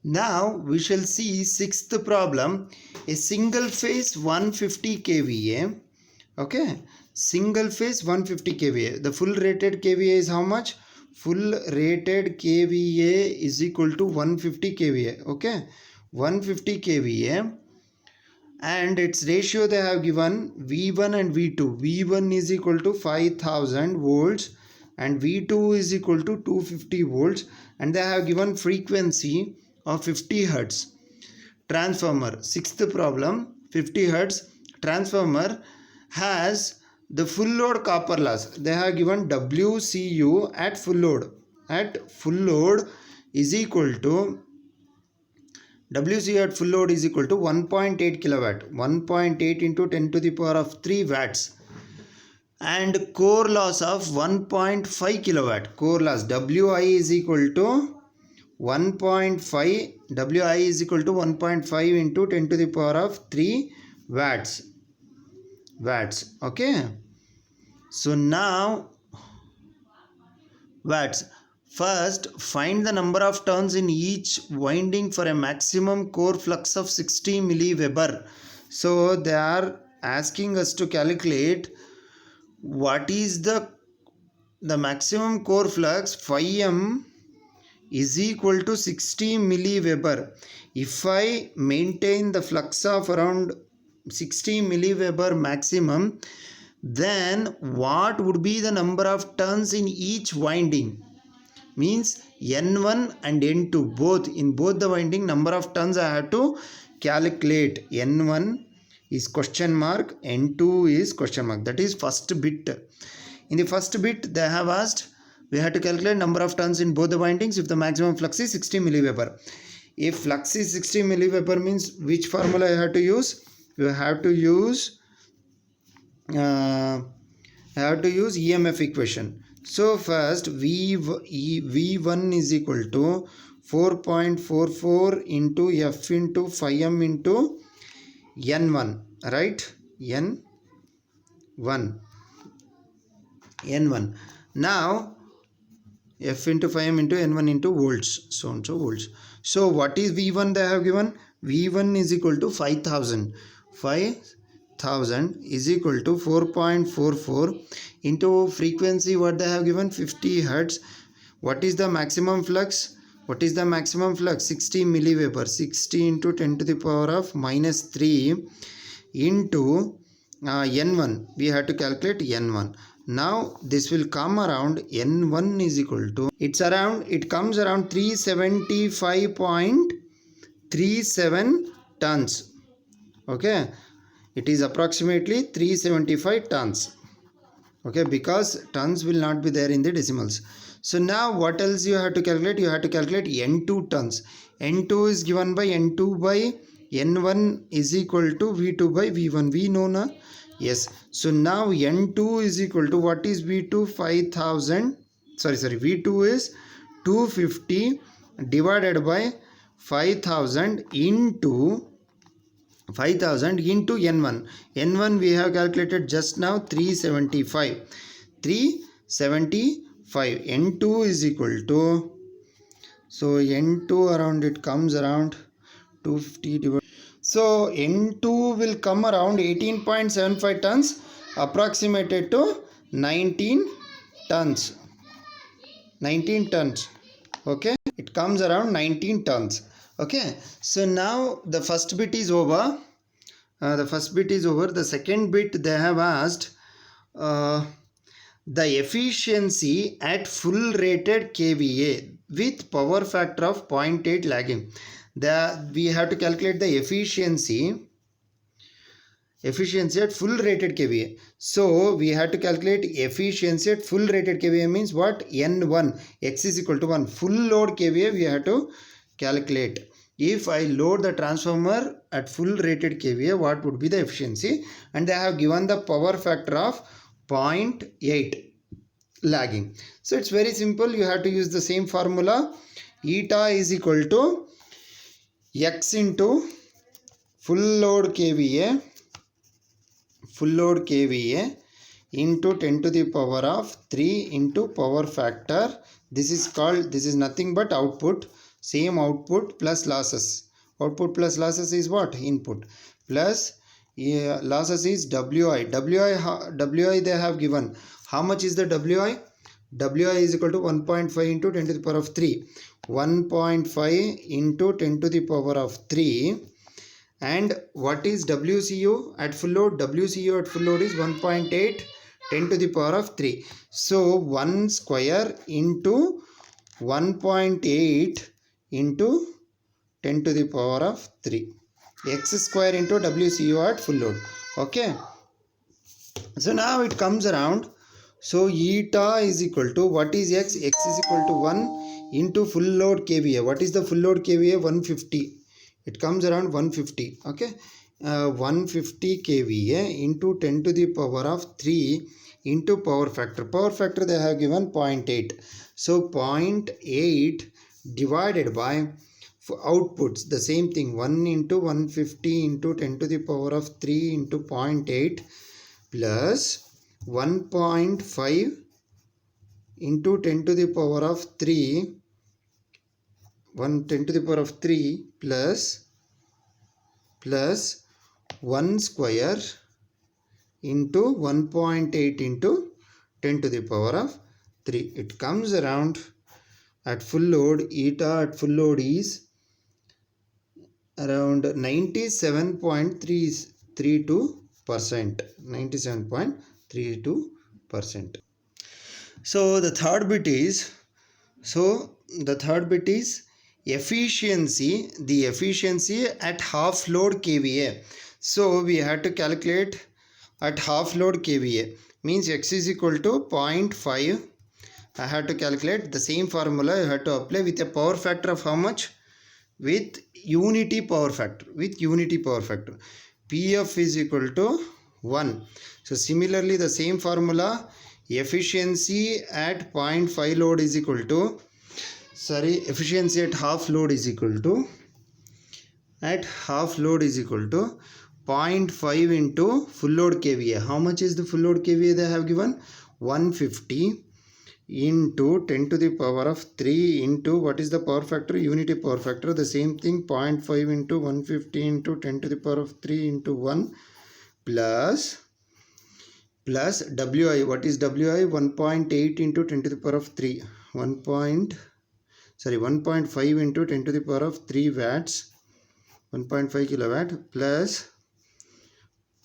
Now we shall see sixth problem. A single phase 150 kVA. Okay, single phase 150 kVA. The full rated kVA is how much? Full rated kVA is equal to 150 kVA. Okay, 150 kVA, and its ratio they have given V1 and V2. V1 is equal to 5000 volts and V2 is equal to 250 volts, and they have given frequency of 50 hertz. Transformer, sixth problem, 50 hertz transformer has the full load copper loss. They have given WCU at full load. At full load is equal to WCU at full load is equal to 1.8 kilowatt. 1.8 into 10 to the power of 3 watts. And core loss of 1.5 kilowatt. Core loss WI is equal to 1.5. WI is equal to 1.5 into 10 to the power of 3 watts. Okay. So now watts. First, find the number of turns in each winding for a maximum core flux of 60 milliweber. So they are asking us to calculate what is the maximum core flux. Phi m is equal to 60 milliweber. If I maintain the flux of around 60 milliweber maximum, then what would be the number of turns in each winding? Means N1 and N2 both, in both the winding number of turns I have to calculate. N1 is question mark, N2 is question mark. That is first bit. In the first bit they have asked, we have to calculate number of turns in both the windings if the maximum flux is 60 milliweber. If flux is 60 milliweber means which formula I have to use? You have to use EMF equation. So first V1 is equal to 4.44 into F into phi m into N1, right? N1. Now F into phi m into N1 into volts, so and so volts. So what is V1 they have given? V1 is equal to 5000. 5000 is equal to 4.44 into frequency what they have given 50 hertz. What is the maximum flux? 60 milliweber. 60 into 10 to the power of minus 3 into N1. We have to calculate N1. Now this will come around N1 is equal to, it comes around 375.37 tons. Okay, it is approximately 375 tons. Okay, because tons will not be there in the decimals. So now what else you have to calculate? You have to calculate N2 tons. N2 is given by N2 by N1 is equal to V2 by V1. We know na? Yes. So now N2 is equal to, what is V2? 5000. V2 is 250 divided by 5000 into N1. N1 we have calculated just now 375. N2 is equal to, so N2 around, it comes around 250 divided. So N2 will come around 18.75 tons, approximated to 19 tons. 19 tons. Okay, it comes around 19 tons. Okay, so now the first bit is over. The second bit they have asked the efficiency at full rated kVA with power factor of 0.8 lagging. We have to calculate the efficiency at full rated kVA. So we have to calculate efficiency at full rated kVA means what? N1, X is equal to 1. Full load kVA we have to calculate. If I load the transformer at full rated kVA, what would be the efficiency? And they have given the power factor of 0.8 lagging. So it's very simple. You have to use the same formula. Eta is equal to X into full load kVA into 10 to the power of 3 into power factor. This is nothing but output. same output plus losses. Output plus losses is what? Input. Plus losses is Wi. Wi they have given. How much is the Wi? Wi is equal to 1.5 into 10 to the power of 3. 1.5 into 10 to the power of 3. And what is WCU at full load? WCU at full load is 1.8 10 to the power of 3. So 1 square into 1.8 into 10 to the power of 3. X square into WCU at full load. Okay. So now it comes around. So eta is equal to, what is X? X is equal to 1 into full load kVA. What is the full load kVA? 150. It comes around 150. Okay. 150 kVA into 10 to the power of 3 into power factor. Power factor they have given 0.8. So 0.8 divided by outputs, the same thing, 1 into 150 into 10 to the power of 3 into 0.8 plus 1.5 into 10 to the power of 3, 10 to the power of 3 plus 1 square into 1.8 into 10 to the power of 3. It comes around at full load, eta at full load is around 97.32%. 97.32%. So the third bit is, efficiency, the efficiency at half load kVA. So we had to calculate at half load kVA, means X is equal to 0.5. I had to calculate the same formula. I had to apply with a power factor of how much? With unity power factor. PF is equal to 1. So similarly the same formula, efficiency at 0.5 load is equal to, efficiency at half load is equal to, 0.5 into full load kVA. How much is the full load kVA they have given? 150 into 10 to the power of 3 into, what is the power factor? Unity power factor. The same thing, 0.5 into 150 into 10 to the power of 3 into 1 plus Wi. What is Wi? 1.8 into 10 to the power of 3. 1.5 into 10 to the power of 3 watts. 1.5 kilowatt plus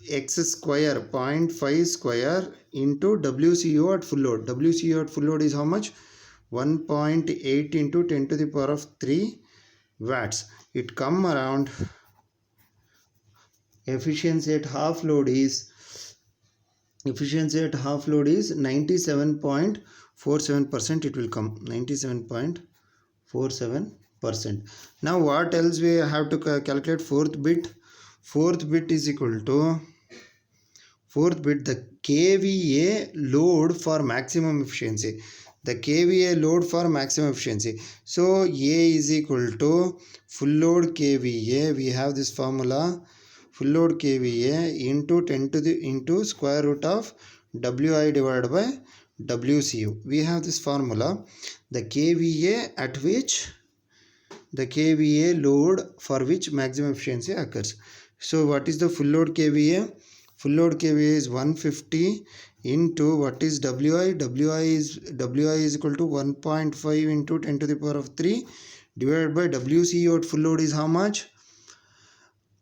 X square, 0.5 square into WCU at full load. WCU at full load is how much? 1.8 into 10 to the power of 3 watts. It come around, efficiency at half load is 97.47%. It will come 97.47%. Now what else we have to calculate? Fourth bit is equal to, the kVA load for maximum efficiency. So A is equal to full load kVA. We have this formula, full load kVA into 10 to the into square root of Wi divided by WCU. We have this formula, the kVA at which, the kVA load for which maximum efficiency occurs. So what is the full load kVA? Full load kVA is 150 into, what is Wi? Wi is equal to 1.5 into 10 to the power of 3 divided by WCU at full load is how much?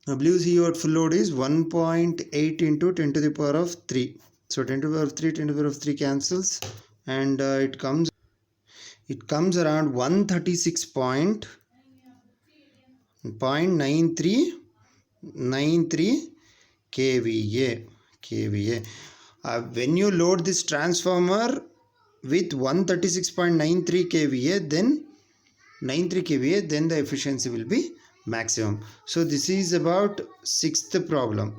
WCU at full load is 1.8 into 10 to the power of 3. So 10 to the power of 3, 10 to the power of 3 cancels, and it comes around 136.93 kVA. When you load this transformer with 136.93 kVA, then the efficiency will be maximum. So this is about sixth problem.